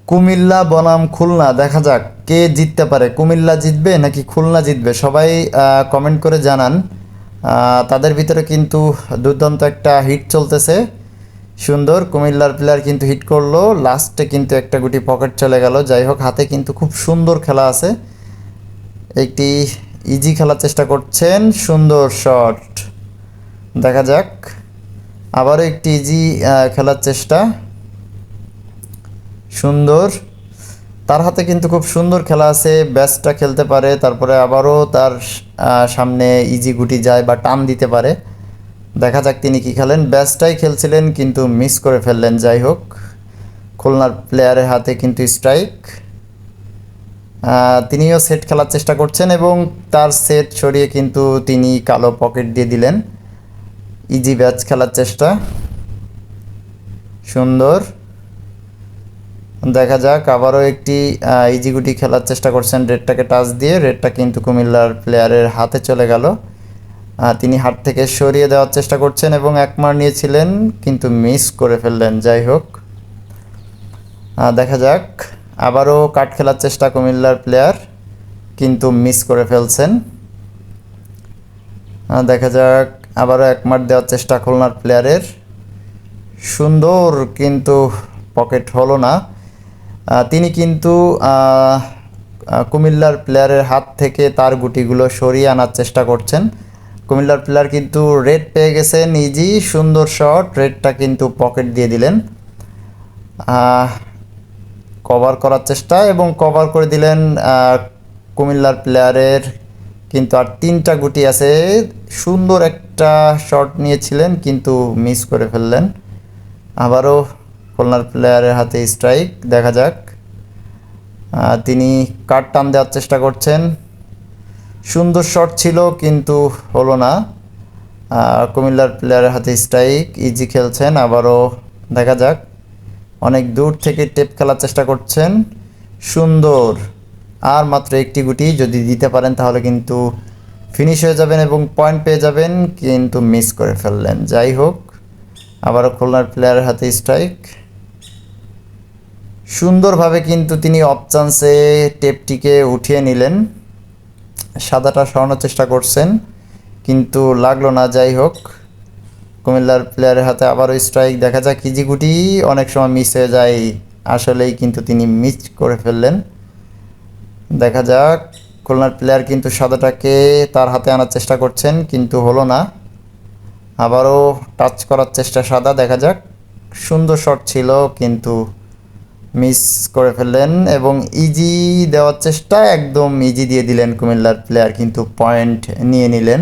কুমিল্লা বনাম খুলনা, দেখা যাক কে জিততে পারে। কুমিল্লা জিতবে নাকি খুলনা জিতবে, সবাই কমেন্ট করে জানান। তাদের ভিতরে কিন্তু দুর্দান্ত একটা হিট চলতেছে। সুন্দর, কুমিল্লার প্লেয়ার কিন্তু হিট করলো, লাস্টে কিন্তু একটা গুটি পকেট চলে গেল। যাই হোক, হাতে কিন্তু খুব সুন্দর খেলা আছে। একটি ইজি খেলার চেষ্টা করছেন, সুন্দর শট। দেখা যাক, আবারও একটি ইজি খেলার চেষ্টা, সুন্দর। তার হাতে কিন্তু খুব সুন্দর খেলা আছে, ব্যাসটা খেলতে পারে, তারপরে আবারও তার সামনে ইজি গুটি যায় বা টান দিতে পারে। দেখা যাক তিনি কি খেলেন, ব্যাসটাই খেলছিলেন কিন্তু মিস করে ফেললেন। যাই হোক, খুলনার প্লেয়ারের হাতে কিন্তু স্ট্রাইক। তিনিও সেট খেলার চেষ্টা করছেন এবং তার সেট সরিয়ে কিন্তু তিনি কালো পকেট দিয়ে দিলেন। ইজি ব্যাচ খেলার চেষ্টা, সুন্দর। দেখা যাক, আবারও একটি ইজি গুটি খেলার চেষ্টা করছেন রেডটাকে টাচ দিয়ে, রেডটা কিন্তু কুমিল্লার প্লেয়ারের হাতে চলে গেল। তিনি হাত থেকে সরিয়ে দেওয়ার চেষ্টা করছেন এবং একমার নিয়েছিলেন কিন্তু মিস করে ফেললেন। যাই হোক, দেখা যাক, আবারও কাট খেলার চেষ্টা কুমিল্লার প্লেয়ার কিন্তু মিস করে ফেলছেন। দেখা যাক, আবারও একমার দেওয়ার চেষ্টা খুলনার প্লেয়ারের, সুন্দর কিন্তু পকেট হলো না। তিনি কিন্তু কুমিল্লার প্লেয়ারের হাত থেকে তার গুটিগুলো সরিয়ে আনার চেষ্টা করছেন। কুমিল্লার প্লেয়ার কিন্তু রেড পেয়ে গেছেন, ইজি সুন্দর শট, রেডটা কিন্তু পকেট দিয়ে দিলেন। কভার করার চেষ্টা এবং কভার করে দিলেন কুমিল্লার প্লেয়ারের। কিন্তু আর তিনটা গুটি আছে, সুন্দর একটা শট নিয়েছিলেন কিন্তু মিস করে ফেললেন। আবারও খুলনার প্লেয়ারের হাতে স্ট্রাইক, দেখা যাক, তিনি কাট টান দেওয়ার চেষ্টা করছেন। সুন্দর শট ছিল কিন্তু হলো না। কুমিল্লার প্লেয়ারের হাতে স্ট্রাইক, ইজি খেলছেন। আবারও দেখা যাক, অনেক দূর থেকে টেপ খেলার চেষ্টা করছেন, সুন্দর। আর মাত্র একটি গুটি যদি দিতে পারেন তাহলে কিন্তু ফিনিশ হয়ে যাবেন এবং পয়েন্ট পেয়ে যাবেন, কিন্তু মিস করে ফেললেন। যাই হোক, আবারও খুলনার প্লেয়ারের হাতে স্ট্রাইক, সুন্দরভাবে কিন্তু তিনি অফ চান্সে টেপটিকে উঠিয়ে নিলেন। সাদাটা সরানোর চেষ্টা করছেন কিন্তু লাগলো না। যাই হোক, কুমিল্লার প্লেয়ারের হাতে আবারও স্ট্রাইক, দেখা যাক, ইজি গুটি অনেক সময় মিস হয়ে যায়, আসলেই কিন্তু তিনি মিস করে ফেললেন। দেখা যাক, খুলনার প্লেয়ার কিন্তু সাদাটাকে তার হাতে আনার চেষ্টা করছেন কিন্তু হলো না। আবারও টাচ করার চেষ্টা সাদা, দেখা যাক, সুন্দর শট ছিল কিন্তু মিস করে ফেললেন এবং ইজি দেওয়ার চেষ্টা, একদম ইজি দিয়ে দিলেন কুমিল্লার প্লেয়ার, কিন্তু পয়েন্ট নিয়ে নিলেন।